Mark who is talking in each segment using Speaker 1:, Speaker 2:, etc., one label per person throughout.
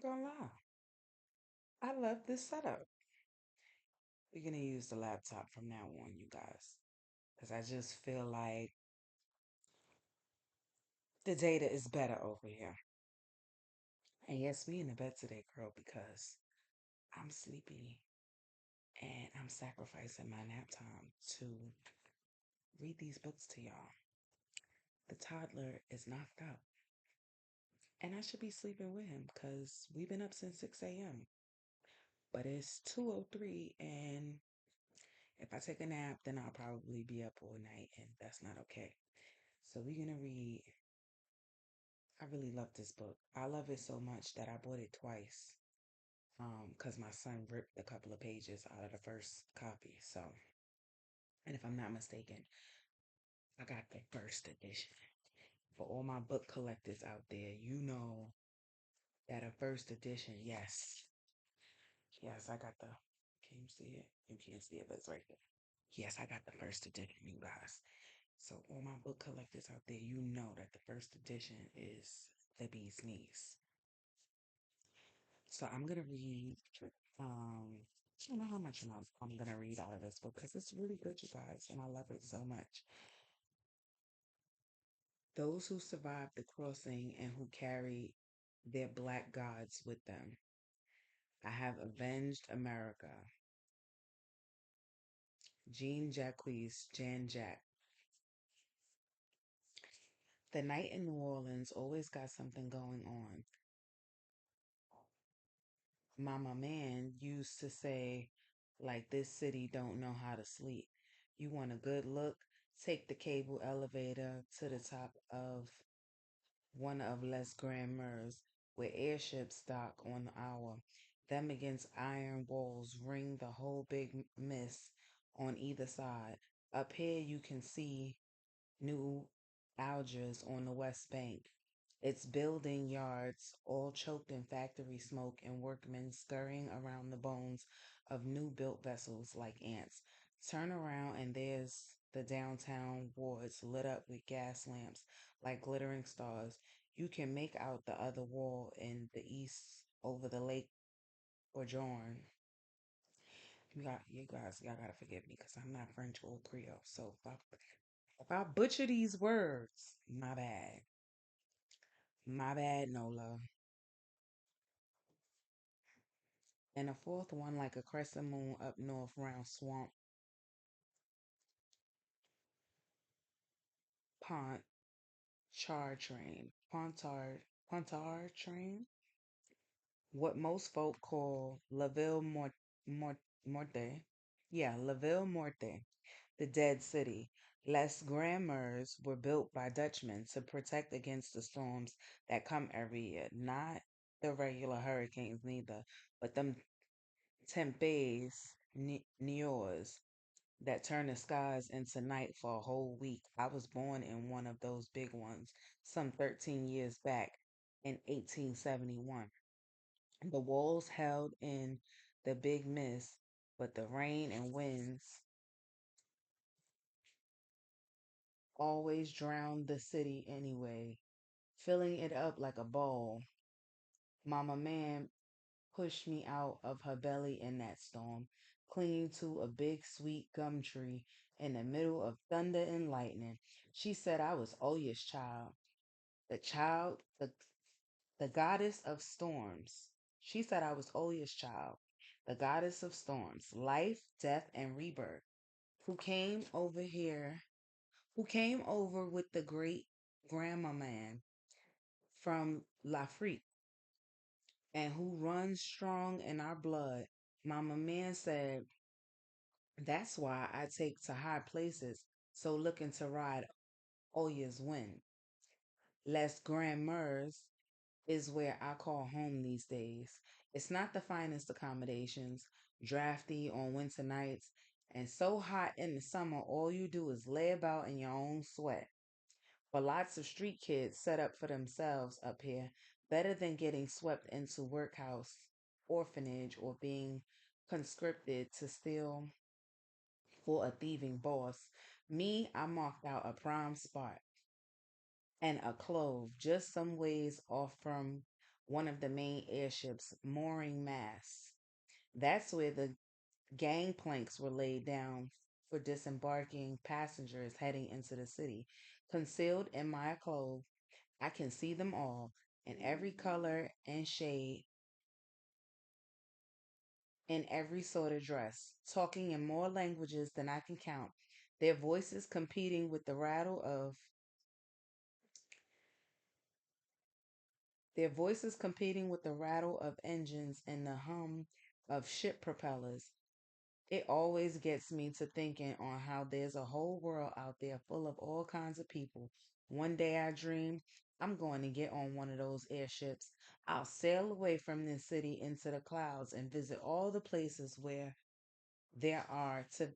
Speaker 1: not gonna lie. I love this setup. We're gonna use the laptop from now on, you guys. Because I just feel like the data is better over here. And yes, we in the bed today, girl, because I'm sleepy and I'm sacrificing my nap time to read these books to y'all. The toddler is knocked out. And I should be sleeping with him because we've been up since 6 a.m. But it's 2:03, and if I take a nap, then I'll probably be up all night, and that's not okay. So we're gonna read. I really love this book. I love it so much that I bought it twice. Because my son ripped a couple of pages out of the first copy. So, and if I'm not mistaken, I got the first edition. For all my book collectors out there, you know that a first edition, yes. Yes, I got the. Can you see it? You can't see it, but it's right there. Yes, I got the first edition, you guys. So, all my book collectors out there, you know that the first edition is the bee's knees. So, I'm going to read, I don't know how much I'm going to read out of this book because it's really good, you guys, and I love it so much. Those who survived the crossing and who carried their black gods with them. I have avenged America. Jean Jacques, Jan Jack. The night in New Orleans always got something going on. Mama Man used to say, like, this city don't know how to sleep. You want a good look? Take the cable elevator to the top of one of Les Grand Mers, where airships dock on the hour. Them against iron walls ring the whole big mist on either side. Up here you can see New Algiers on the West Bank. Its building yards all choked in factory smoke and workmen scurrying around the bones of new built vessels like ants. Turn around and there's the downtown wards lit up with gas lamps like glittering stars. You can make out the other wall in the east over the lake or Jorn. Y'all gotta forgive me because I'm not French or Creole. So if I butcher these words, my bad. My bad, Nola. And a fourth one like a crescent moon up north round Swamp Pont Char Train. Pontar Train? What most folk call Morte. Yeah, La Ville Morte, the dead city. Les Grammars were built by Dutchmen to protect against the storms that come every year. Not the regular hurricanes neither, but them tempes neors that turn the skies into night for a whole week. I was born in one of those big ones some 13 years back in 1871. The walls held in the big mist, but the rain and winds always drowned the city anyway, filling it up like a bowl. Mama Man pushed me out of her belly in that storm, clinging to a big sweet gum tree in the middle of thunder and lightning. She said I was Oya's child, the goddess of storms. She said I was Oya's child, the goddess of storms, life, death, and rebirth, who came over here, who came over with the great grandma man from Lafrique and who runs strong in our blood. Mama Man said, that's why I take to high places, so looking to ride Oya's wind. Les Grand Mers is where I call home these days. It's not the finest accommodations, drafty on winter nights, and so hot in the summer all you do is lay about in your own sweat. But lots of street kids set up for themselves up here, better than getting swept into workhouse, orphanage, or being conscripted to steal for a thieving boss. Me, I marked out a prime spot and a clove just some ways off from one of the main airships mooring masts. That's where the gangplanks were laid down for disembarking passengers heading into the city. Concealed in my clothes, I can see them all in every color and shade, in every sort of dress, talking in more languages than I can count, their voices competing with the rattle of their voices competing with the rattle of engines and the hum of ship propellers. It always gets me to thinking on how there's a whole world out there full of all kinds of people. One day I dream I'm going to get on one of those airships. I'll sail away from this city into the clouds and visit there are to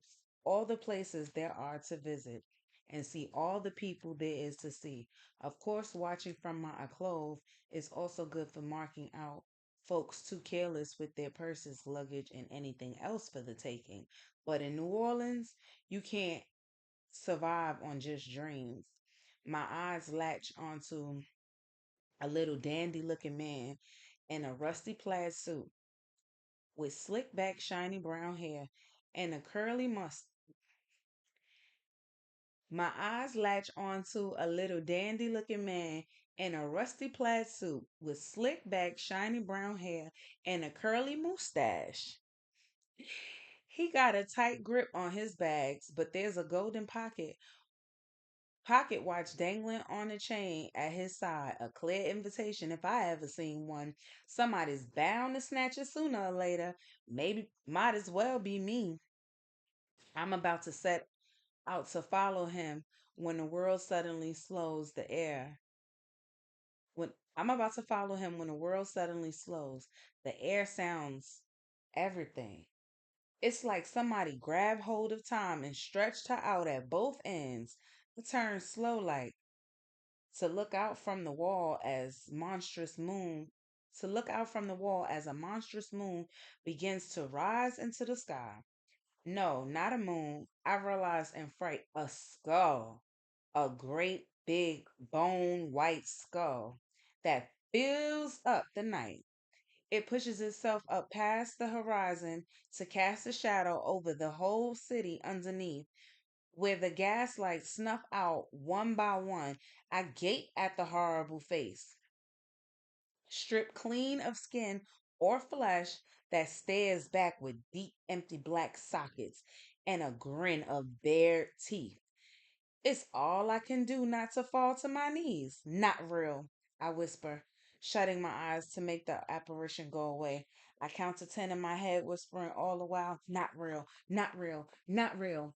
Speaker 1: all the places there are to visit and see all the people there is to see. Of course, watching from my alcove is also good for marking out folks too careless with their purses, luggage, and anything else for the taking. But in New Orleans, you can't survive on just dreams. My eyes latch onto a little dandy looking man in a rusty plaid suit with slick back shiny brown hair and a curly mustache. My eyes latch onto a little dandy looking man in a rusty plaid suit with slick back shiny brown hair and a curly mustache. He got a tight grip on his bags, but there's a golden pocket watch dangling on a chain at his side, a clear invitation if I ever seen one. Somebody's bound to snatch it sooner or later. Maybe might as well be me. I'm about to set out to follow him when the world suddenly slows the air. When I'm about to follow him when the world suddenly slows, the air sounds everything. It's like somebody grabbed hold of time and stretched her out at both ends. It turns slow like to look out from the wall as monstrous moon to look out from the wall as a monstrous moon begins to rise into the sky. No, not a moon. I realized in fright a skull, a great big bone white skull that fills up the night. It pushes itself up past the horizon to cast a shadow over the whole city underneath, where the gaslights snuff out one by one. I gape at the horrible face, stripped clean of skin or flesh, that stares back with deep, empty black sockets and a grin of bared teeth. It's all I can do not to fall to my knees. Not real, I whisper, shutting my eyes to make the apparition go away. I count to 10 in my head, whispering all the while, not real, not real, not real.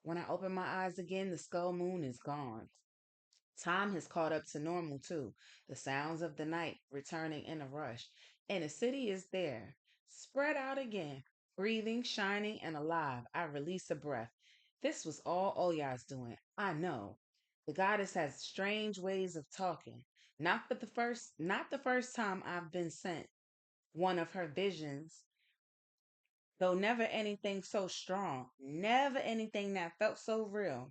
Speaker 1: When I open my eyes again, the skull moon is gone. Time has caught up to normal too, the sounds of the night returning in a rush, and the city is there, spread out again, breathing, shining, and alive. I release a breath. This was all Oya's doing. I know. The goddess has strange ways of talking. Not the first time I've been sent one of her visions, though never anything so strong, never anything that felt so real.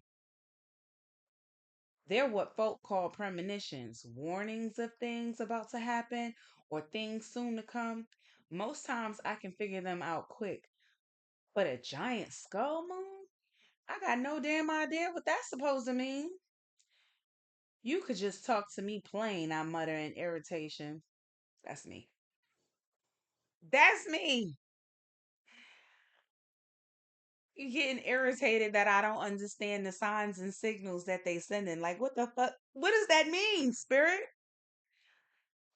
Speaker 1: They're what folk call premonitions, warnings of things about to happen or things soon to come. Most times I can figure them out quick, but a giant skull moon? I got no damn idea what that's supposed to mean. You could just talk to me plain, I mutter in irritation. That's me. That's me. You getting irritated that I don't understand the signs and signals that they sending. Like, what the fuck? What does that mean, spirit?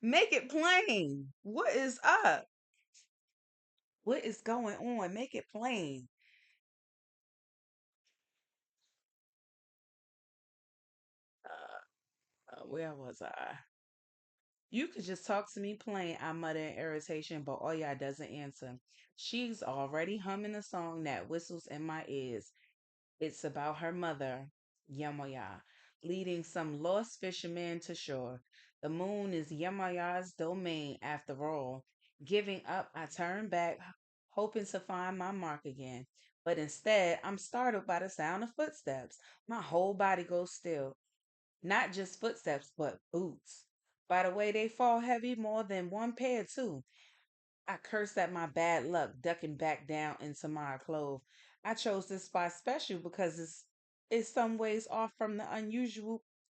Speaker 1: Make it plain. What is up? What is going on? Make it plain. Where was I? You could just talk to me plain. I mutter in irritation, but Oya doesn't answer. She's already humming a song that whistles in my ears. It's about her mother, Yamoya, leading some lost fisherman to shore. The moon is Yamoya's domain after all. Giving up, I turn back, hoping to find my mark again. But instead, I'm startled by the sound of footsteps. My whole body goes still. Not just footsteps, but boots. By the way, they fall heavy more than one pair, too. I cursed at my bad luck, ducking back down into my clothes. I chose this spot special because it's some ways off from the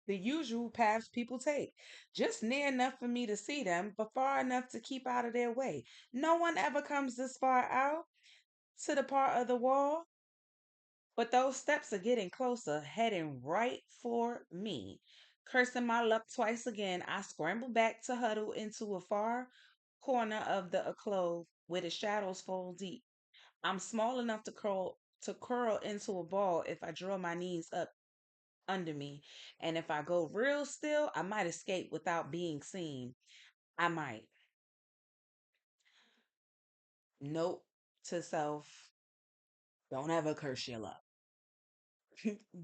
Speaker 1: usual paths people take. Just near enough for me to see them, but far enough to keep out of their way. No one ever comes this far out to the part of the wall, but those steps are getting closer, heading right for me. Cursing my luck twice again, I scramble back to huddle into a far corner of the alcove where the shadows fall deep. I'm small enough to curl into a ball if I draw my knees up under me, and if I go real still, I might escape without being seen. I might. Note to self: don't ever curse your luck.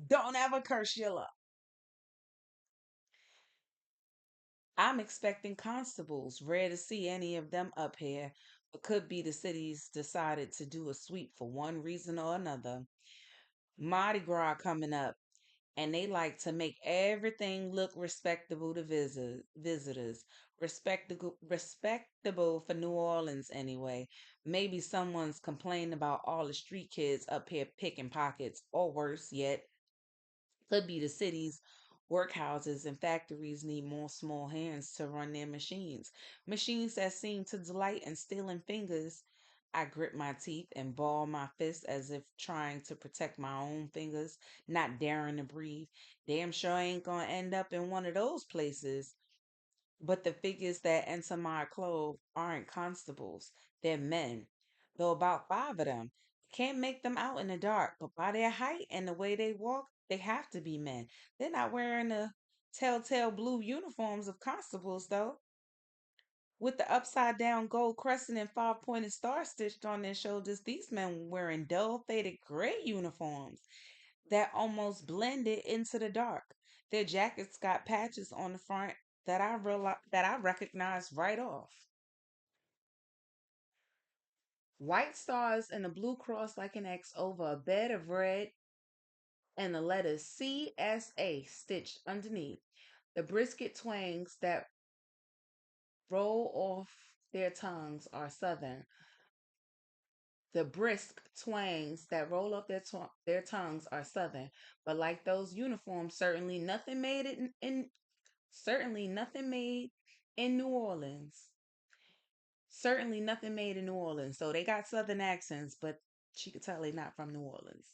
Speaker 1: Don't ever curse your luck. I'm expecting constables. Rare to see any of them up here, but could be the city's decided to do a sweep for one reason or another. Mardi Gras coming up, and they like to make everything look respectable to visitors. Respectable for New Orleans anyway. Maybe someone's complaining about all the street kids up here picking pockets, or worse yet, could be the city's workhouses and factories need more small hands to run their machines. Machines that seem to delight in stealing fingers. I grip my teeth and ball my fists as if trying to protect my own fingers, not daring to breathe. Damn sure I ain't gonna end up in one of those places. But the figures that enter my clothes aren't constables, they're men. Though about five of them. Can't make them out in the dark, but by their height and the way they walk, they have to be men. They're not wearing the telltale blue uniforms of constables, though, with the upside down gold crescent and five pointed star stitched on their shoulders. These men were wearing dull faded gray uniforms that almost blended into the dark. Their jackets got patches on the front that I recognized right off. White stars and a blue cross like an X over a bed of red and the letters CSA stitched underneath. The brisket twangs that roll off their tongues are southern. The brisk twangs that roll off their tongues are southern, but like those uniforms, certainly nothing made in New Orleans. Certainly nothing made in New Orleans. So they got southern accents, but she could tell they're not from New Orleans.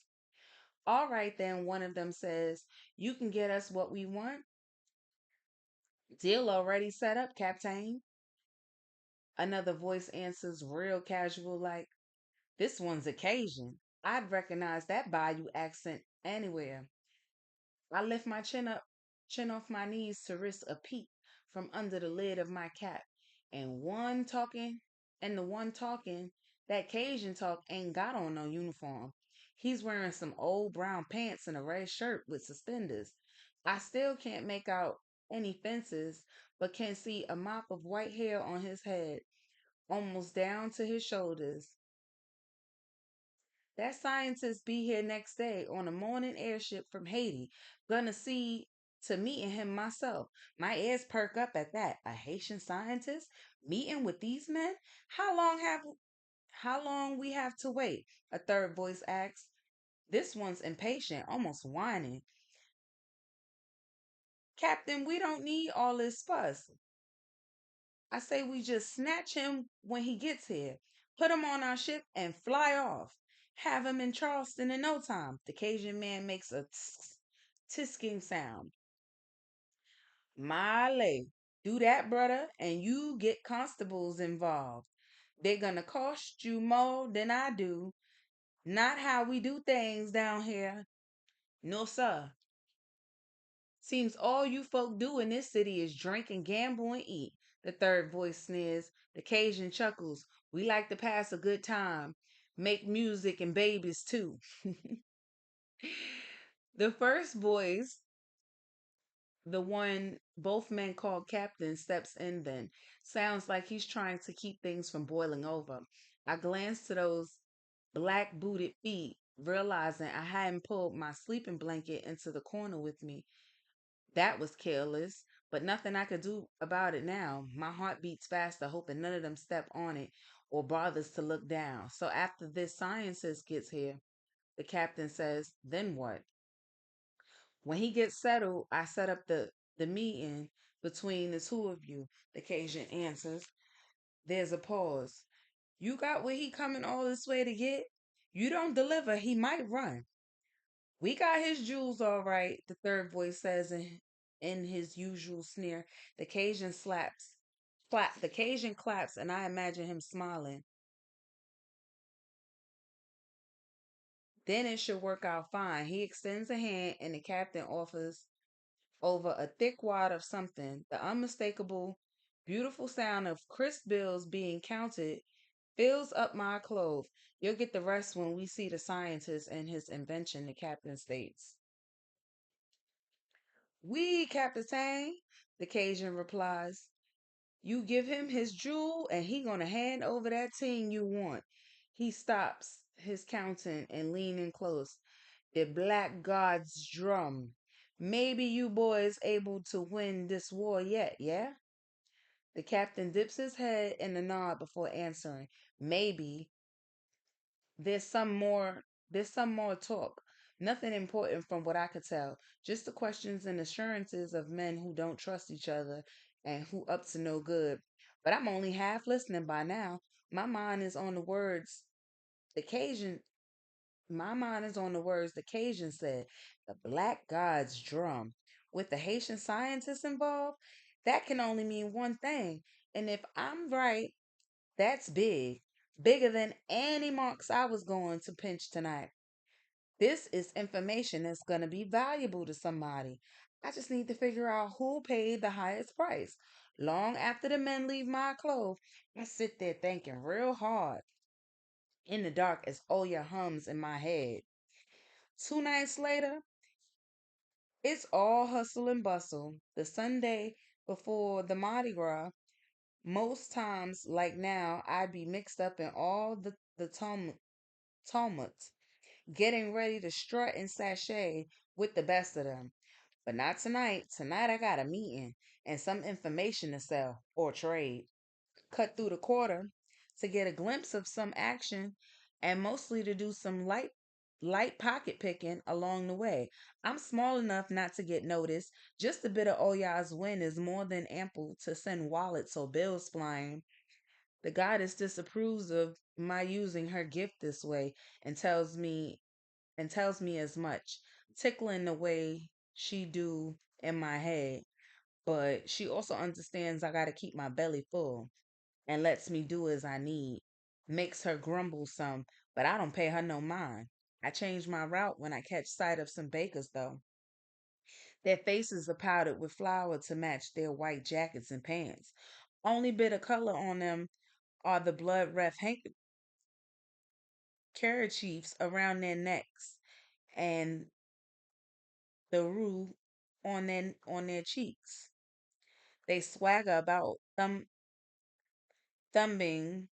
Speaker 1: All right, then, one of them says, you can get us what we want. Deal already set up, Captain. Another voice answers real casual, like, this one's occasion. I'd recognize that Bayou accent anywhere. I lift my chin off my knees to risk a peek from under the lid of my cap. And one talking, and the one talking, that Cajun talk ain't got on no uniform. He's wearing some old brown pants and a red shirt with suspenders. I still can't make out any fences, but can see a mop of white hair on his head, almost down to his shoulders. That scientist be here next day on a morning airship from Haiti. Gonna see to meeting him myself. My ears perk up at that. A Haitian scientist meeting with these men? How long we have to wait? A third voice asks. This one's impatient, almost whining. Captain, we don't need all this fuss. I say we just snatch him when he gets here, put him on our ship, and fly off. Have him in Charleston in no time. The Cajun man makes a tisking sound. Male, do that, brother, and you get constables involved. They're gonna cost you more than I do. Not how we do things down here. No, sir. Seems all you folk do in this city is drink and gamble and eat. The third voice sneers. The Cajun chuckles. We like to pass a good time. Make music and babies too. The first voice, the one both men call captain, steps in then. Sounds like he's trying to keep things from boiling over. I glance to those black booted feet, realizing I hadn't pulled my sleeping blanket into the corner with me. That was careless. But nothing I could do about it now. My heart beats faster, hoping none of them step on it or bothers to look down. So after this scientist gets here, the captain says, then what? When he gets settled, I set up the meeting between the two of you. The Cajun answers. There's a pause. You got what he coming all this way to get? You don't deliver, he might run. We got his jewels all right, the third voice says in his usual sneer. The Cajun slaps. The Cajun claps, and I imagine him smiling. Then it should work out fine. He extends a hand, and the captain offers over a thick wad of something. The unmistakable, beautiful sound of crisp bills being counted fills up my clothes. You'll get the rest when we see the scientist and his invention, the captain states. We, Captain, the Cajun replies. You give him his jewel and he gonna hand over that ting you want. He stops his counting and leaning close. The black god's drum. Maybe you boys able to win this war yet, yeah? The captain dips his head in a nod before answering. Maybe there's some more talk. Nothing important from what I could tell. Just the questions and assurances of men who don't trust each other and who up to no good. But I'm only half listening by now. My mind is on the words the Cajun my mind is on the words the Cajun said, the black god's drum. With the Haitian scientists involved, that can only mean one thing. And if I'm right, that's big. Bigger than any marks I was going to pinch tonight. This is information that's going to be valuable to somebody. I just need to figure out who paid the highest price. Long after the men leave my clothes, I sit there thinking real hard in the dark as Oya hums in my head. 2 nights later, it's all hustle and bustle. The Sunday before the Mardi Gras, most times, like now, I'd be mixed up in all the tumult, getting ready to strut and sashay with the best of them. But not tonight. Tonight I got a meeting and some information to sell or trade. Cut through the quarter to get a glimpse of some action and mostly to do some light pocket picking along the way. I'm small enough not to get noticed. Just a bit of Oya's win is more than ample to send wallets or bills flying. The goddess disapproves of my using her gift this way and tells me as much, tickling the way she do in my head. But she also understands I gotta keep my belly full and lets me do as I need. Makes her grumble some, but I don't pay her no mind. I change my route when I catch sight of some bakers, though. Their faces are powdered with flour to match their white jackets and pants. Only bit of color on them are the blood red kerchiefs around their necks and the rue on their cheeks. They swagger about thumbing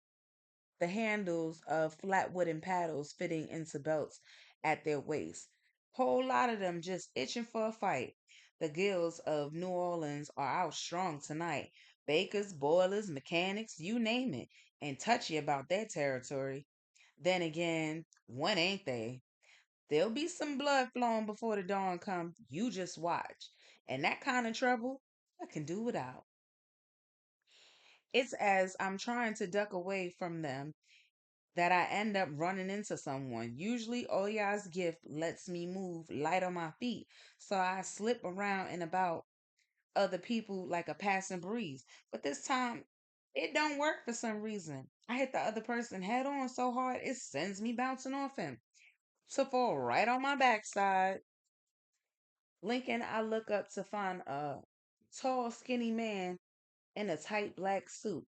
Speaker 1: the handles of flat wooden paddles fitting into belts at their waists. Whole lot of them just itching for a fight. The guilds of New Orleans are out strong tonight. Bakers, boilers, mechanics, you name it, and touchy about their territory. Then again, when ain't they? There'll be some blood flowing before the dawn comes. You just watch. And that kind of trouble, I can do without. It's as I'm trying to duck away from them that I end up running into someone. Usually, Oya's gift lets me move light on my feet, so I slip around and about other people like a passing breeze. But this time, it don't work for some reason. I hit the other person head on so hard it sends me bouncing off him to fall right on my backside. Lincoln, I look up to find a tall, skinny man in a tight black suit,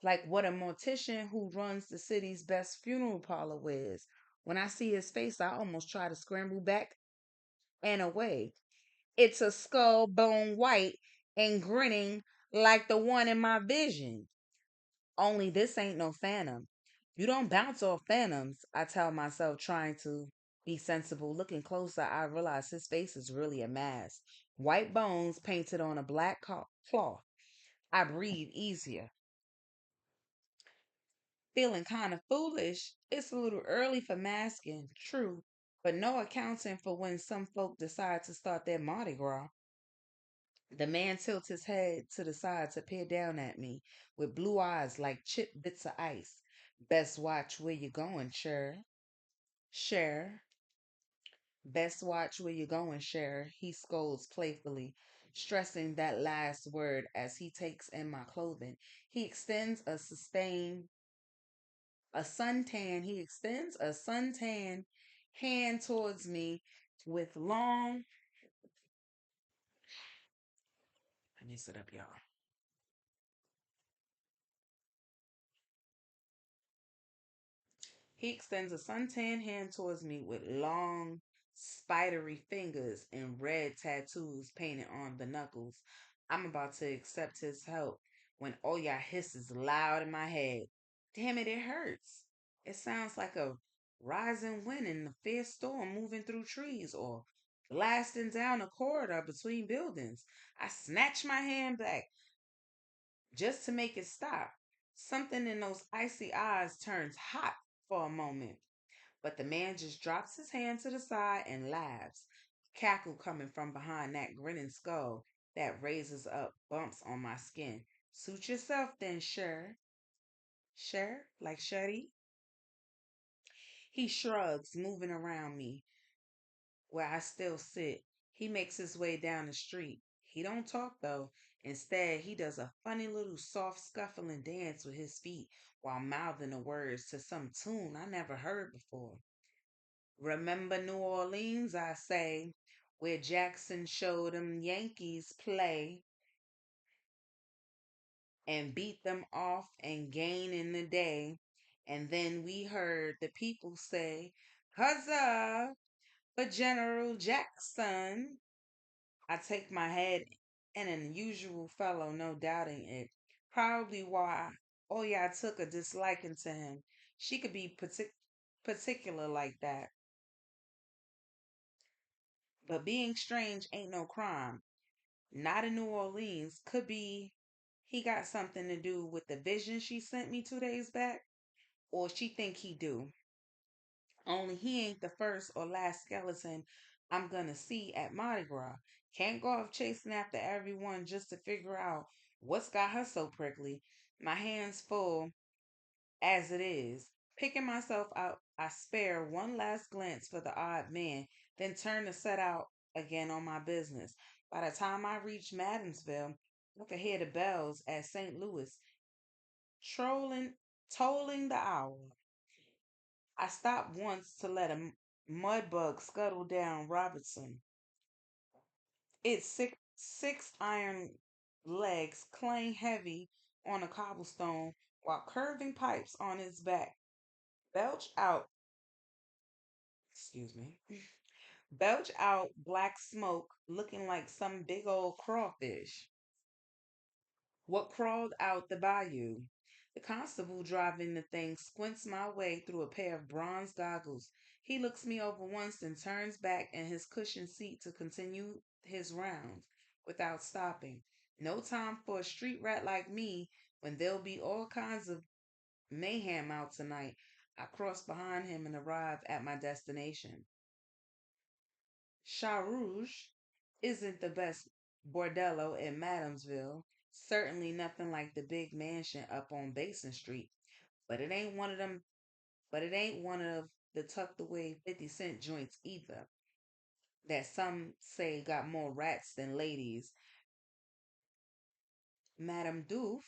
Speaker 1: like what a mortician who runs the city's best funeral parlor wears. When I see his face, I almost try to scramble back and away. It's a skull bone white and grinning like the one in my vision. Only this ain't no phantom. You don't bounce off phantoms, I tell myself, trying to be sensible. Looking closer, I realize his face is really a mask. White bones painted on a black cloth. I breathe easier. Feeling kind of foolish. It's a little early for masking, true, but no accounting for when some folk decide to start their Mardi Gras. The man tilts his head to the side to peer down at me with blue eyes like chipped bits of ice. Best watch where you're going, Cher. Cher. Best watch where you're going, Cher. He scolds playfully, stressing that last word as he takes in my clothing. He extends a suntan hand towards me with long, let me sit up, y'all. He extends a suntan hand towards me with long, spidery fingers and red tattoos painted on the knuckles. I'm about to accept his help when Oya hisses loud in my head. Damn it, it hurts. It sounds like a rising wind in a fierce storm moving through trees or blasting down a corridor between buildings. I snatch my hand back just to make it stop. Something in those icy eyes turns hot for a moment, but the man just drops his hand to the side and laughs. Cackle coming from behind that grinning skull that raises up bumps on my skin. Suit yourself then, sure. Sure? Like Shuddy? He shrugs, moving around me where I still sit. He makes his way down the street. He don't talk though. Instead, he does a funny little soft scuffling dance with his feet while mouthing the words to some tune I never heard before. Remember New Orleans, I say, where Jackson showed them Yankees play and beat them off and gain in the day. And then we heard the people say, Huzzah for General Jackson. I take my head and an unusual fellow, no doubting it. Probably why Oya took a disliking to him. She could be particular like that. But being strange ain't no crime. Not in New Orleans. Could be he got something to do with the vision she sent me 2 days back. Or she think he do. Only he ain't the first or last skeleton I'm gonna see at Mardi Gras. Can't go off chasing after everyone just to figure out what's got her so prickly. My hands full as it is. Picking myself out, I spare one last glance for the odd man, then turn to set out again on my business. By the time I reach Maddenville, I could hear the bells at St. Louis trolling, tolling the hour. I stopped once to let a mud bug scuttle down Robertson. Its six iron legs clang heavy on a cobblestone while curving pipes on its back belch out, excuse me, belch out black smoke looking like some big old crawfish. What crawled out the bayou? The constable driving the thing squints my way through a pair of bronze goggles. He looks me over once and turns back in his cushioned seat to continue his rounds without stopping. No time for a street rat like me when there'll be all kinds of mayhem out tonight. I cross behind him and arrive at my destination. Chat Rouge isn't the best bordello in Madamsville. Certainly nothing like the big mansion up on Basin Street. But it ain't one of them. But it ain't one of the tucked away 50-cent joints either. That some say got more rats than ladies. Madame Doof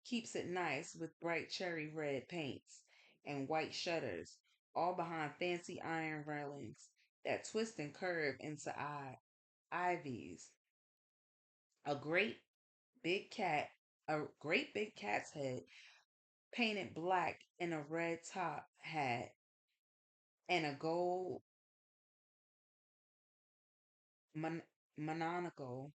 Speaker 1: keeps it nice with bright cherry red paints and white shutters, all behind fancy iron railings that twist and curve into ivies. A great big cat, a great big cat's head painted black in a red top hat and a gold mon- monocle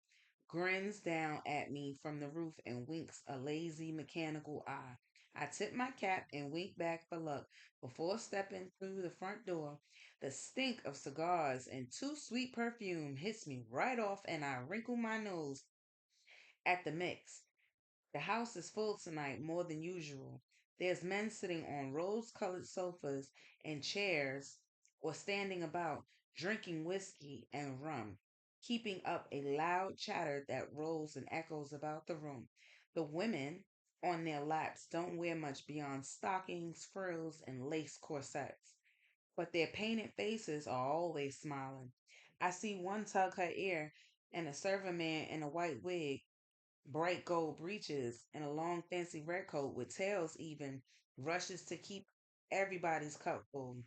Speaker 1: grins down at me from the roof and winks a lazy mechanical eye. I tip my cap and wink back for luck. Before stepping through the front door, the stink of cigars and too sweet perfume hits me right off, and I wrinkle my nose at the mix. The house is full tonight, more than usual. There's men sitting on rose colored sofas and chairs or standing about, drinking whiskey and rum, keeping up a loud chatter that rolls and echoes about the room. The women on their laps don't wear much beyond stockings, frills, and lace corsets, but their painted faces are always smiling. I see one tug her ear, and a servant man in a white wig, bright gold breeches, and a long fancy red coat with tails even rushes to keep everybody's cup full.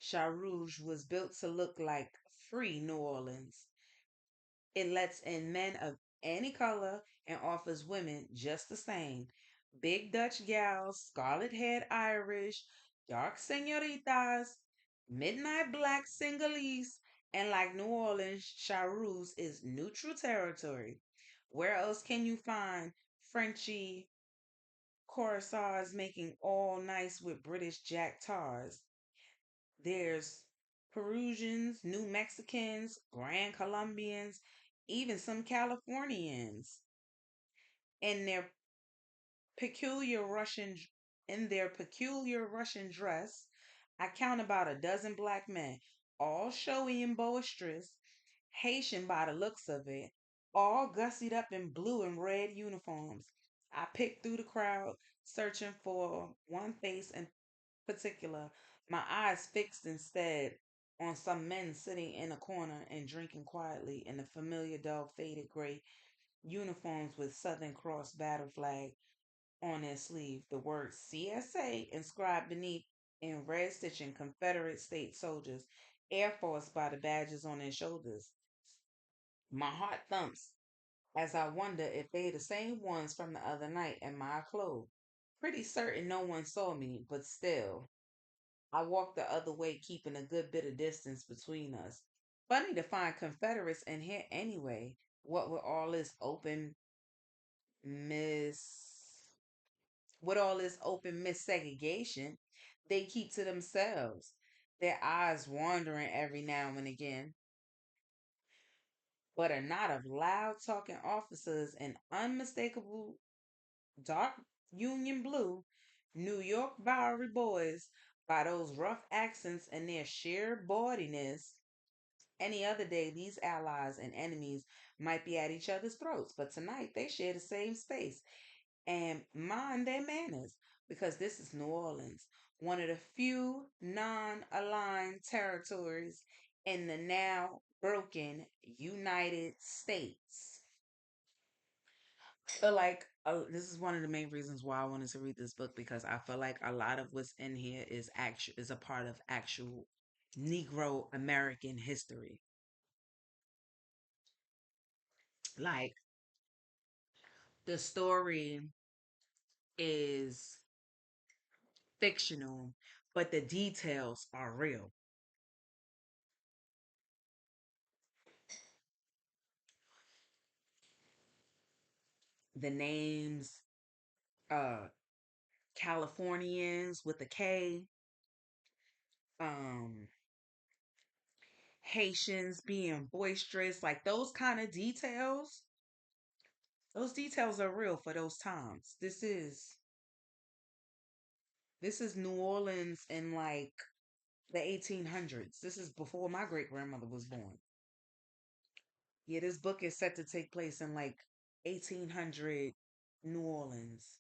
Speaker 1: Charouge was built to look like free New Orleans. It lets in men of any color and offers women just the same. Big Dutch gals, scarlet haired Irish, dark senoritas, midnight black Singhalese, and like New Orleans, Charouge is neutral territory. Where else can you find Frenchy corsairs making all nice with British Jack tars? There's Perusians, New Mexicans, Grand Colombians, even some Californians in their peculiar Russian peculiar Russian dress. I count about a dozen black men, all showy and boisterous, Haitian by the looks of it, all gussied up in blue and red uniforms. I picked through the crowd, searching for one face in particular, my eyes fixed instead on some men sitting in a corner and drinking quietly in the familiar dull faded gray uniforms with Southern Cross battle flag on their sleeve, the word CSA inscribed beneath in red stitching, Confederate State Soldiers, Air Force by the badges on their shoulders. My heart thumps as I wonder if they the same ones from the other night in my clothes. Pretty certain no one saw me, but still, I walked the other way, keeping a good bit of distance between us. Funny to find Confederates in here anyway. What with all this open mis with all this open missegregation, they keep to themselves, their eyes wandering every now and again. But a knot of loud talking officers in unmistakable dark Union blue, New York Bowery boys, by those rough accents and their sheer bawdiness. Any other day, these allies and enemies might be at each other's throats, but tonight they share the same space and mind their manners because this is New Orleans, one of the few non aligned territories in the now broken United States. Feel like this is one of the main reasons why I wanted to read this book because I feel like a lot of what's in here is a part of actual Negro American history. Like the story is fictional, but the details are real. The names, uh, Californians with a K, um, Haitians being boisterous, like those details are real for those times. This is New Orleans in like the 1800s. This is before my great grandmother was born. Yeah, this book is set to take place in like 1800 New Orleans.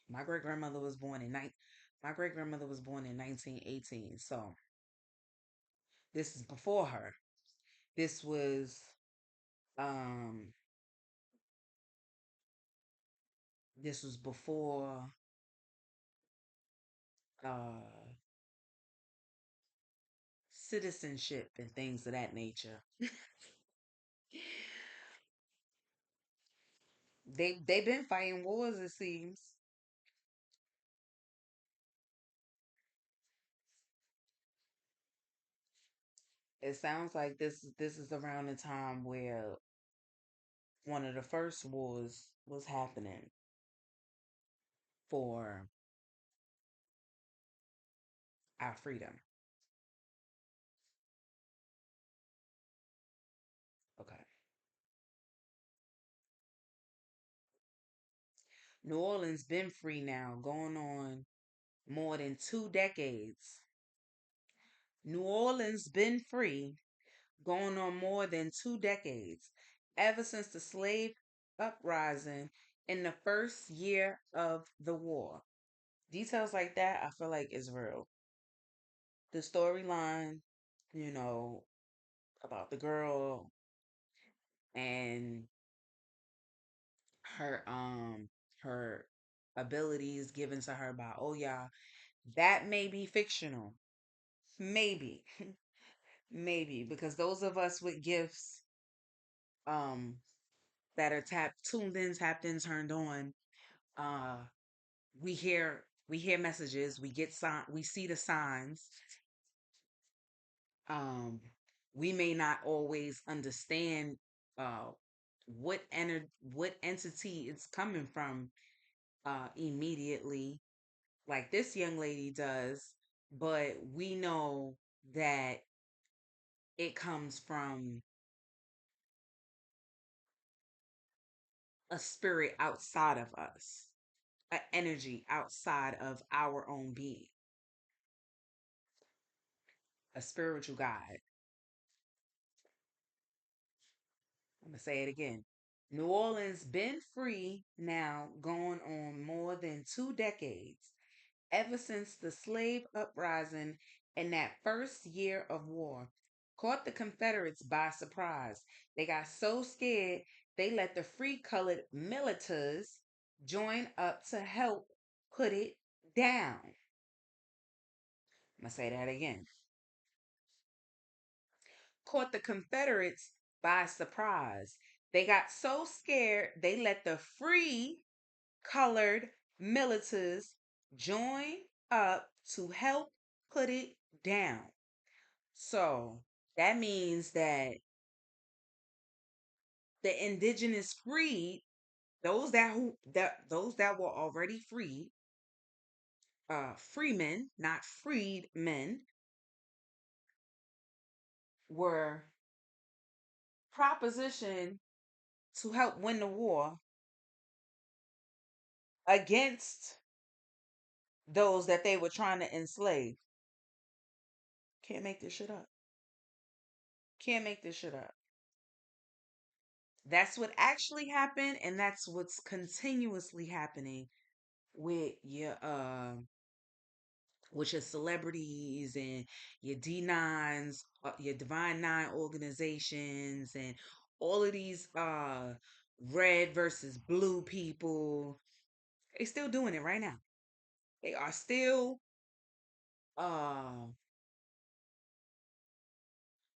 Speaker 1: My great grandmother was born in nine. My great grandmother was born in 1918. So this is before her. This was um this was before uh citizenship and things of that nature. They've been fighting wars, it seems. It sounds like this is around the time where one of the first wars was happening. for our freedom. Okay. New Orleans been free now, going on more than 2 decades. New Orleans been free, going on more than 2 decades, ever since the slave uprising in the first year of the war. Details like that, I feel like is real. The storyline, you know, about the girl and her abilities given to her by Oya, that may be fictional. Maybe. Maybe. Because those of us with gifts um that are tuned in, tapped in, turned on, uh we hear messages, we get we see the signs. um we may not always understand uh what entity it's coming from immediately, like this young lady does, but we know that it comes from a spirit outside of us, an energy outside of our own being, a spiritual guide. I'm gonna say it again. New Orleans been free now going on more than 2 decades, ever since the slave uprising in that first year of war caught the Confederates by surprise. They got so scared they let the free colored militias join up to help put it down. I'm gonna say that again. Caught the Confederates by surprise. They got so scared they let the free colored militias join up to help put it down. So that means that the indigenous freed, those that were already freed, freemen, not freedmen, were propositioned to help win the war against those that they were trying to enslave. Can't make this shit up. Can't make this shit up. That's what actually happened, and that's what's continuously happening with your celebrities and your D9s, your Divine Nine organizations, and all of these red versus blue people. They still doing it right now. They are still uh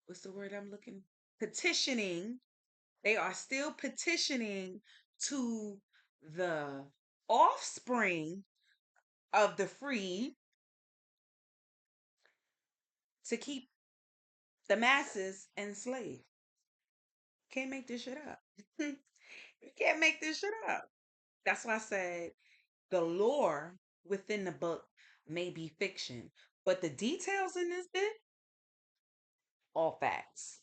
Speaker 1: what's the word I'm looking? Petitioning. They are still petitioning to the offspring of the free to keep the masses enslaved. Can't make this shit up. You can't make this shit up. That's why I said the lore within the book may be fiction, but the details in this bit, all facts.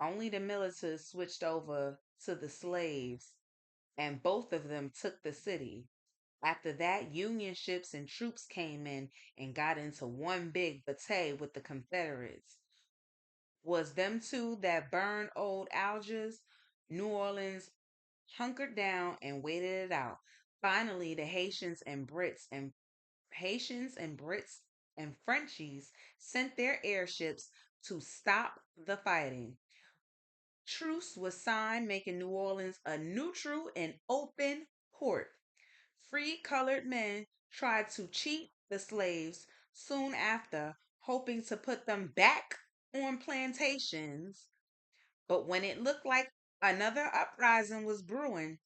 Speaker 1: Only the militants switched over to the slaves, and both of them took the city. After that, Union ships and troops came in and got into one big battle with the Confederates. Was them two that burned old Algiers? New Orleans hunkered down and waited it out. Finally, the Haitians and Brits and Frenchies sent their airships to stop the fighting. Truce was signed, making New Orleans a neutral and open port. Free colored men tried to cheat the slaves soon after, hoping to put them back on plantations. But when it looked like another uprising was brewing,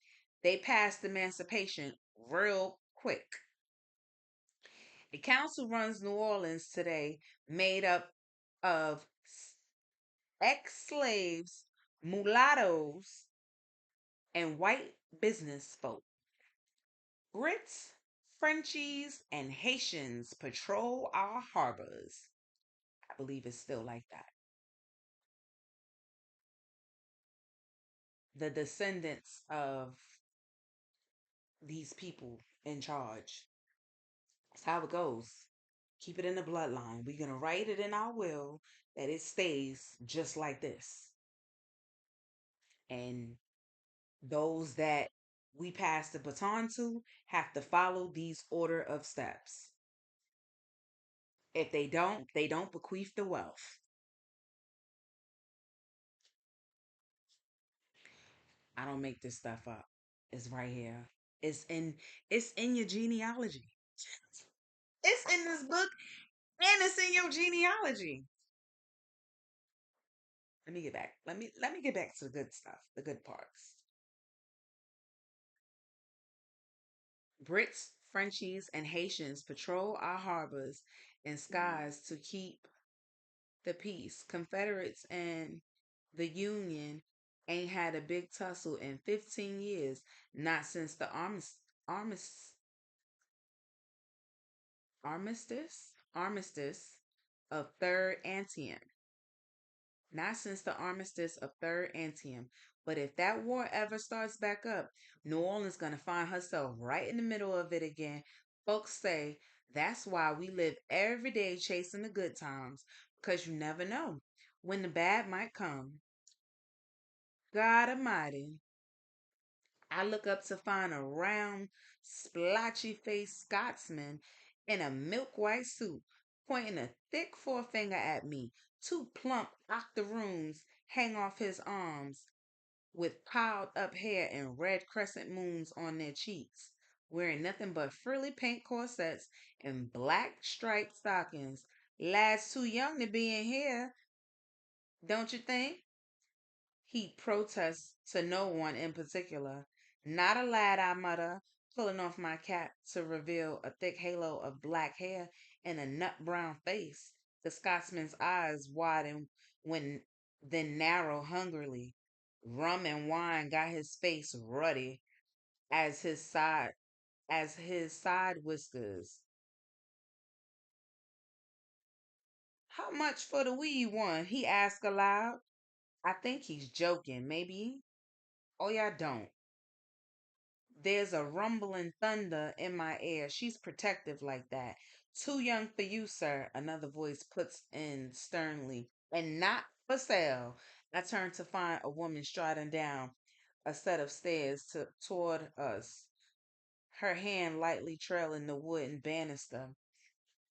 Speaker 1: they passed emancipation real quick. The council runs New Orleans today, made up of ex slaves, mulattoes, and white business folk. Brits, Frenchies, and Haitians patrol our harbors. I believe it's still like that. The descendants of these people in charge. That's how it goes. Keep it in the bloodline. We're going to write it in our will that it stays just like this. And those that we pass the baton to have to follow these order of steps. If they don't bequeath the wealth. I don't make this stuff up. It's right here. It's in it's in your genealogy. It's in this book and it's in your genealogy. Let me get back. Let me get back to the good stuff, the good parts. Brits, Frenchies, and Haitians patrol our harbors and skies to keep the peace. Confederates and the Union ain't had a big tussle in 15 years, not since the armis- armistice of Third Antietam. Not since the armistice of Third Antietam. But if that war ever starts back up, New Orleans gonna find herself right in the middle of it again. Folks say that's why we live every day chasing the good times, because you never know when the bad might come. God Almighty, I look up to find a round, splotchy faced Scotsman in a milk white suit, pointing a thick forefinger at me. Two plump octoroons hang off his arms, with piled up hair and red crescent moons on their cheeks, wearing nothing but frilly pink corsets and black striped stockings. Lads too young to be in here, don't you think? He protests to no one in particular. Not a lad, I mutter, pulling off my cap to reveal a thick halo of black hair and a nut brown face. The Scotsman's eyes widen when then narrow hungrily. Rum and wine got his face ruddy as his side whiskers. How much for the wee one? He asked aloud. I think he's joking, maybe. Oh yeah, don't. There's a rumbling thunder in my ear. She's protective like that. Too young for you, sir, another voice puts in sternly. And not for sale. I turn to find a woman striding down a set of stairs toward us, her hand lightly trailing the wooden banister.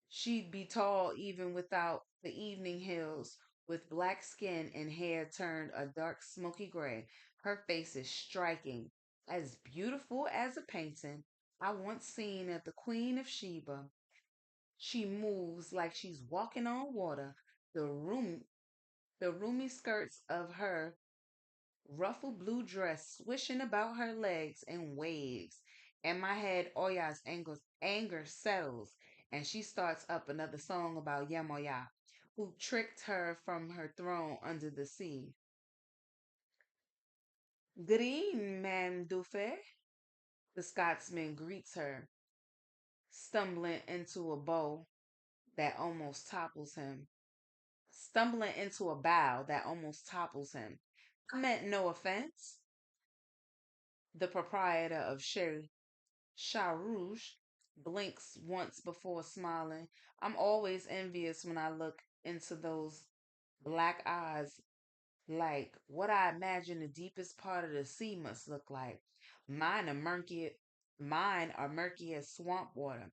Speaker 1: She'd be tall even without the evening heels, with black skin and hair turned a dark smoky gray. Her face is striking, as beautiful as a painting I once seen at the Queen of Sheba. She moves like she's walking on water. The room the roomy skirts of her ruffled blue dress swishing about her legs in waves. In my head, Oya's anger settles, and she starts up another song about Yemoya, who tricked her from her throne under the sea. Good evening, Madame Dufay. The Scotsman greets her, stumbling into a bow that almost topples him. Stumbling into a bow that almost topples him. I meant no offense. The proprietor of Charouge blinks once before smiling. I'm always envious when I look into those black eyes, like what I imagine the deepest part of the sea must look like. Mine are murky, mine are murky as swamp water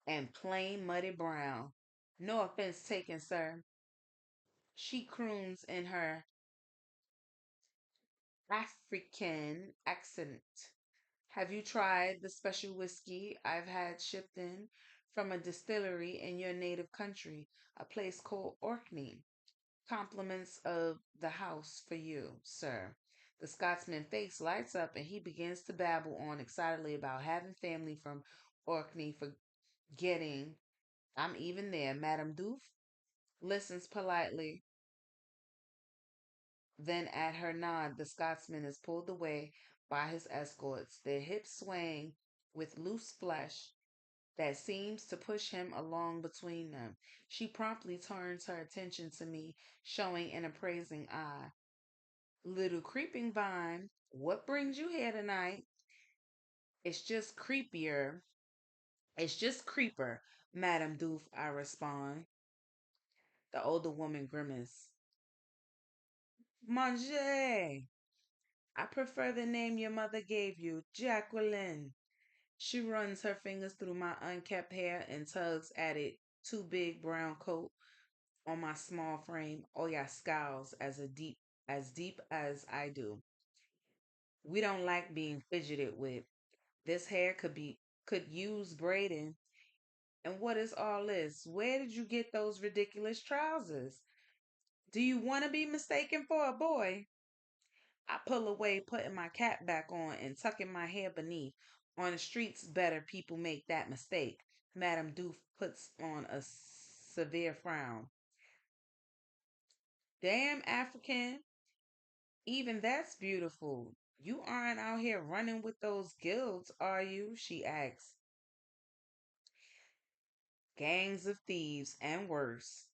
Speaker 1: and plain muddy brown. No offense taken, sir. She croons in her African accent. Have you tried the special whiskey I've had shipped in from a distillery in your native country, a place called Orkney? Compliments of the house for you, sir. The Scotsman's face lights up and he begins to babble on excitedly about having family from Orkney, forgetting I'm even there. Madame Doof listens politely. Then, at her nod, the Scotsman is pulled away by his escorts, their hips swaying with loose flesh that seems to push him along between them. She promptly turns her attention to me, showing an appraising eye. Little creeping vine, what brings you here tonight? It's just creepier. It's just creeper, Madame Doof, I respond. The older woman grimaced. Manger! I prefer the name your mother gave you, Jacqueline. She runs her fingers through my unkept hair and tugs at it. Too big brown coat on my small frame. Oya scowls as deep as I do. We don't like being fidgeted with. This hair could use braiding. And what is all this? Where did you get those ridiculous trousers? Do you want to be mistaken for a boy? I pull away, putting my cap back on and tucking my hair beneath. On the streets, better people make that mistake. Madame Doof puts on a severe frown. Damn, African, even that's beautiful. You aren't out here running with those guilds, are you? She asks. Gangs of thieves and worse.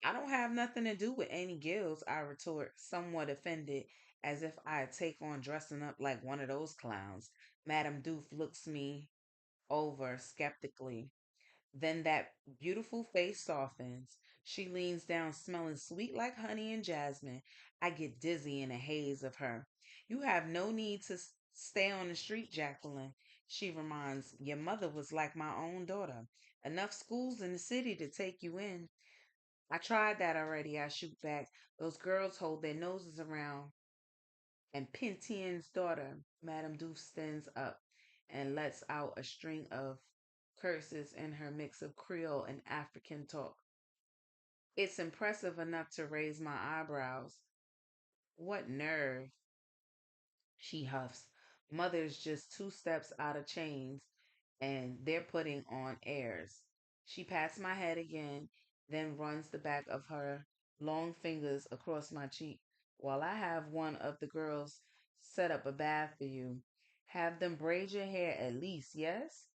Speaker 1: I don't have nothing to do with any guilds, I retort, somewhat offended, as if I'd take on dressing up like one of those clowns. Madame Doof looks me over skeptically. Then that beautiful face softens. She leans down, smelling sweet like honey and jasmine. I get dizzy in a haze of her. You have no need to stay on the street, Jacqueline. She reminds, your mother was like my own daughter. Enough schools in the city to take you in. I tried that already, I shoot back. Those girls hold their noses around. And Pintien's daughter, Madame Doof, stands up and lets out a string of curses in her mix of Creole and African talk. It's impressive enough to raise my eyebrows. What nerve, she huffs. Mother's just two steps out of chains, and they're putting on airs. She pats my head again, then runs the back of her long fingers across my cheek. While I have one of the girls set up a bath for you, have them braid your hair at least, yes?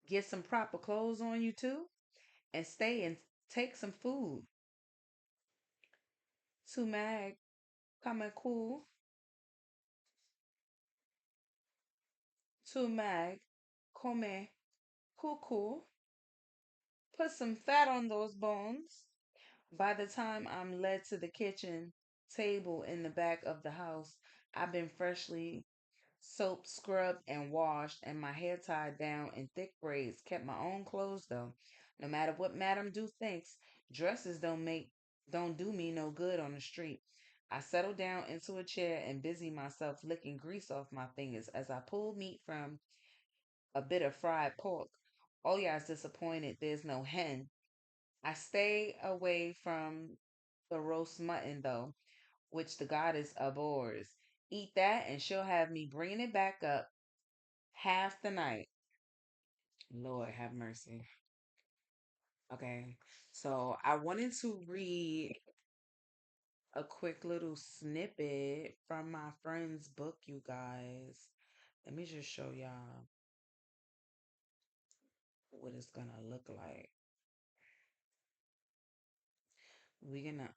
Speaker 1: Get some proper clothes on you too, and stay and take some food. To Mag, come and cool. To Mag, come, cool. Put some fat on those bones. By the time I'm led to the kitchen table in the back of the house, I've been freshly soaped, scrubbed, and washed, and my hair tied down in thick braids. Kept my own clothes though. No matter what Madame Do thinks, dresses don't do me no good on the street. I settle down into a chair and busy myself licking grease off my fingers as I pull meat from a bit of fried pork. Oya's disappointed there's no hen. I stay away from the roast mutton, though, which the goddess abhors. Eat that, and she'll have me bringing it back up half the night. Lord have mercy. Okay, so I wanted to read a quick little snippet from my friend's book, you guys. Let me just show y'all what it's gonna look like. We're gonna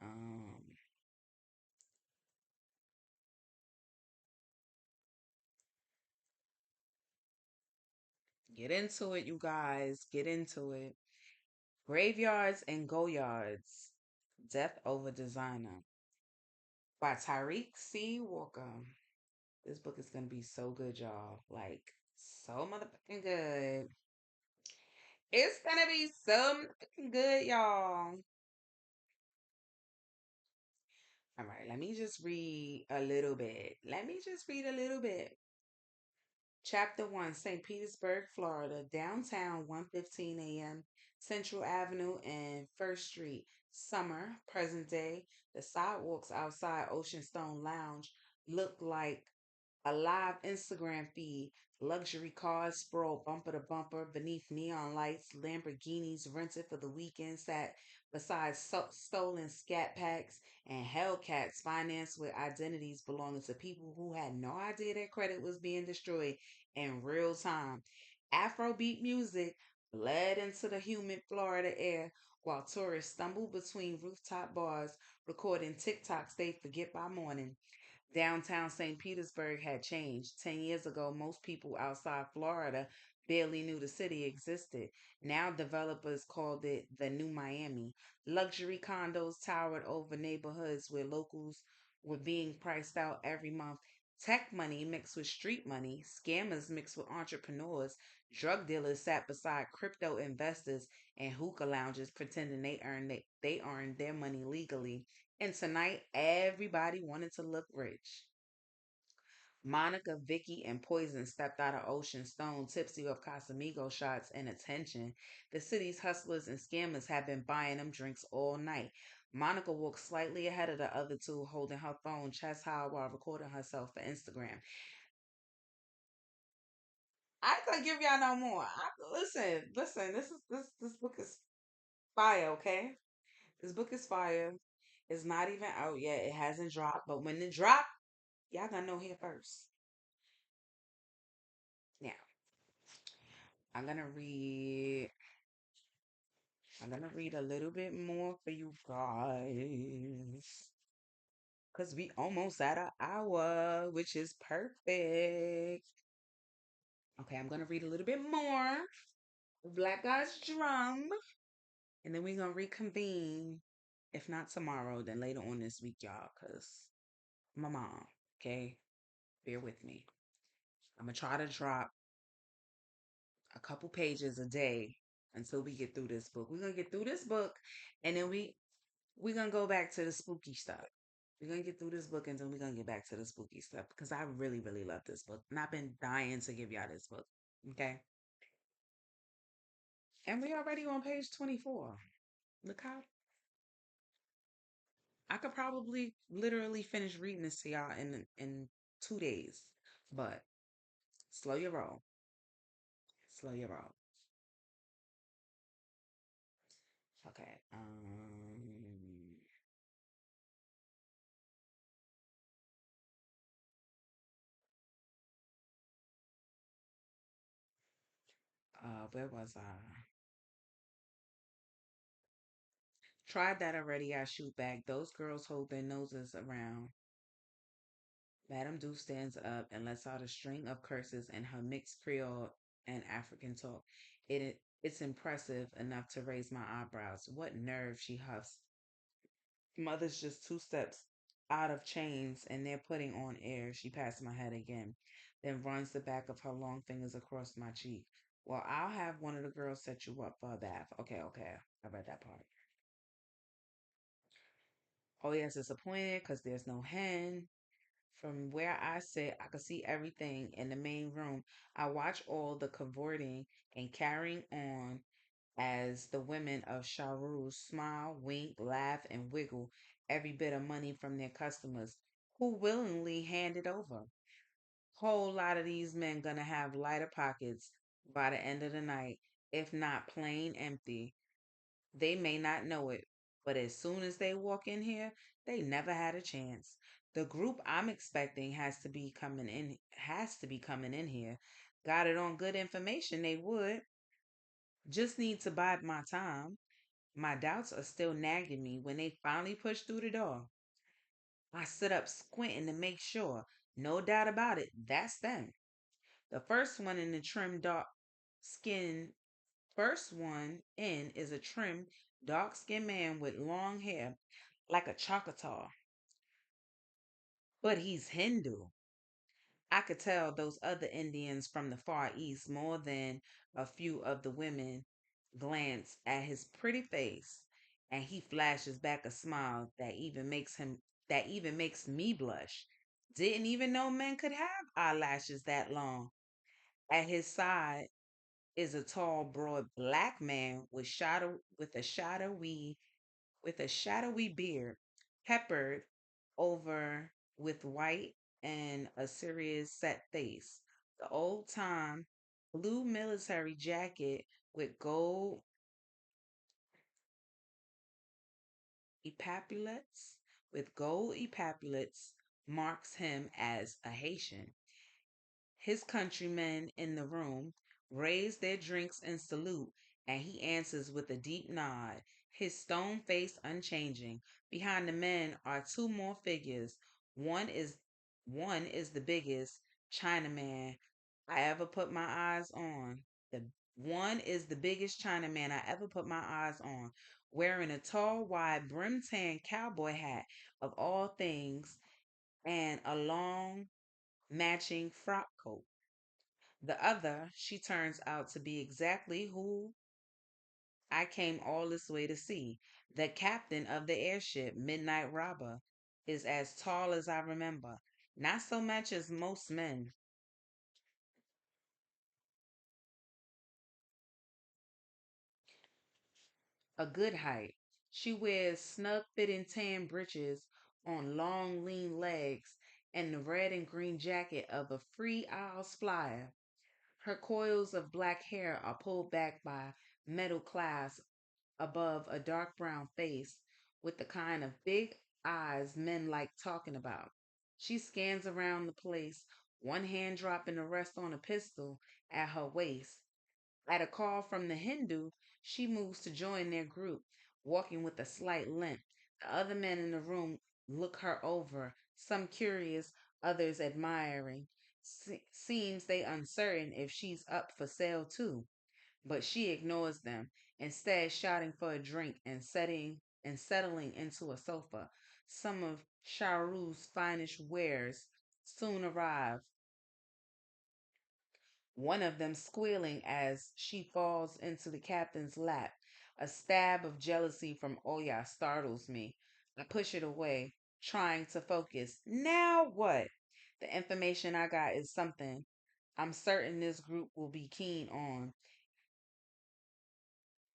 Speaker 1: get into it, you guys. Get into it. Graveyards and Goyards. Death Over Designer by Tyreek C. Walker. This book is gonna be so good, y'all. Like so motherfucking good. It's gonna be so motherfucking good, y'all. All right, let me just read a little bit. Let me just read a little bit. Chapter 1, St. Petersburg, Florida, downtown, 1:15 a.m., Central Avenue and First Street. Summer, present day. The sidewalks outside Ocean Stone Lounge look like a live Instagram feed. Luxury cars sprawl bumper to bumper beneath neon lights. Lamborghinis rented for the weekend sat Besides stolen scat packs and Hellcats financed with identities belonging to people who had no idea their credit was being destroyed in real time. Afrobeat music bled into the humid Florida air while tourists stumbled between rooftop bars recording TikToks they forget by morning. Downtown St. Petersburg had changed. 10 years ago, most people outside Florida barely knew the city existed. Now, developers called it the new Miami. Luxury condos towered over neighborhoods where locals were being priced out every month. Tech money mixed with street money, scammers mixed with entrepreneurs, drug dealers sat beside crypto investors and hookah lounges pretending they earned their money legally. And tonight, everybody wanted to look rich. Monica, Vicky, and Poison stepped out of Ocean Stone, tipsy of Casamigo shots and attention. The city's hustlers and scammers had been buying them drinks all night. Monica walked slightly ahead of the other two, holding her phone chest high while recording herself for Instagram. I ain't gonna give y'all no more. Listen. This book is fire. Okay, this book is fire. It's not even out yet. It hasn't dropped, but when it drop, y'all gonna know here first. Now, I'm gonna read. I'm gonna read a little bit more for you guys. Cause we almost at an hour, which is perfect. Okay, I'm gonna read a little bit more. Black Guy's Drum. And then we're gonna reconvene. If not tomorrow, then later on this week, y'all. Cause my mom, okay? Bear with me. I'm gonna try to drop a couple pages a day until we get through this book. We're gonna get through this book, and then we're gonna go back to the spooky stuff. We're gonna get through this book, and then we're gonna get back to the spooky stuff because I really, really love this book, and I've been dying to give y'all this book. Okay, and we already on page 24. Look how I could probably literally finish reading this to y'all in 2 days, but slow your roll, slow your roll. Okay, where was I? Tried that already. I shoot back. Those girls hold their noses around. Madame Du stands up and lets out a string of curses in her mixed Creole and African talk. It's impressive enough to raise my eyebrows. What nerve, she huffs. Mother's just 2 steps out of chains and they're putting on air. She pats my head again, then runs the back of her long fingers across my cheek. Well, I'll have one of the girls set you up for a bath. Okay. I read that part. Oh, yes, disappointed because there's no hen. From where I sit, I could see everything in the main room. I watch all the cavorting and carrying on as the women of Sharu smile, wink, laugh, and wiggle every bit of money from their customers, who willingly hand it over. Whole lot of these men gonna have lighter pockets by the end of the night, if not plain empty. They may not know it, but as soon as they walk in here, they never had a chance. The group I'm expecting has to be coming in here. Got it on good information they would. Just need to bide my time. My doubts are still nagging me when they finally push through the door. I sit up squinting to make sure. No doubt about it, that's them. The skin first one in is a trim, dark skinned man with long hair, like a Choctaw, but he's Hindu. I could tell those other Indians from the Far East more than a few of the women glance at his pretty face, and he flashes back a smile that even makes me blush. Didn't even know men could have eyelashes that long. At his side is a tall, broad black man with a shadowy beard, peppered over with white and a serious set face. The old time blue military jacket with gold epaulets with gold epaulets marks him as a Haitian. His countrymen in the room raise their drinks in salute, and he answers with a deep nod, his stone face unchanging. Behind the men are two more figures. One is one is the biggest Chinaman I ever put my eyes on. The one is the biggest Chinaman I ever put my eyes on, wearing a tall, wide, brim tan cowboy hat of all things and a long matching frock coat. The other, she turns out to be exactly who I came all this way to see. The captain of the airship, Midnight Robber, is as tall as I remember. Not so much as most men. A good height. She wears snug fitting tan breeches on long, lean legs and the red and green jacket of a free Isles flyer. Her coils of black hair are pulled back by metal clasps above a dark brown face with the kind of big eyes men like talking about. She scans around the place, one hand dropping the rest on a pistol at her waist. At a call from the Hindu, she moves to join their group, walking with a slight limp. The other men in the room look her over, some curious, others admiring. Seems they uncertain if she's up for sale too, but she ignores them, instead shouting for a drink and settling into a sofa. Some of Sharu's finest wares soon arrive, one of them squealing as she falls into the captain's lap. A stab of jealousy from Oya startles me. I push it away, trying to focus. Now what? The information I got is something I'm certain this group will be keen on,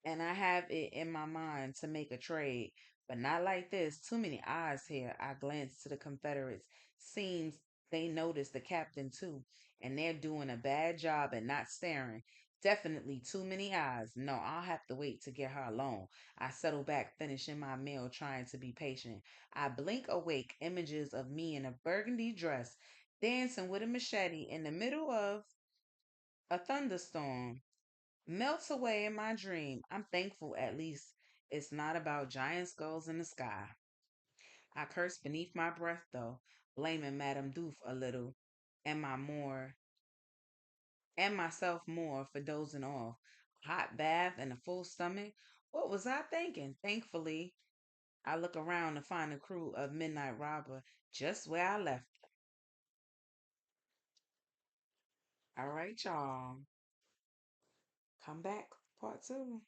Speaker 1: and I have it in my mind to make a trade, but not like this. Too many eyes here. I glance to the Confederates. Seems they notice the captain too, and they're doing a bad job at not staring. Definitely too many eyes. No, I'll have to wait to get her alone. I settle back, finishing my meal, trying to be patient. I blink awake, images of me in a burgundy dress, dancing with a machete in the middle of a thunderstorm melts away in my dream. I'm thankful at least it's not about giant skulls in the sky. I curse beneath my breath though, blaming Madame Doof a little, and my more and myself more for dozing off. Hot bath and a full stomach. What was I thinking? Thankfully, I look around to find the crew of Midnight Robber just where I left. All right, y'all. Come back, part two.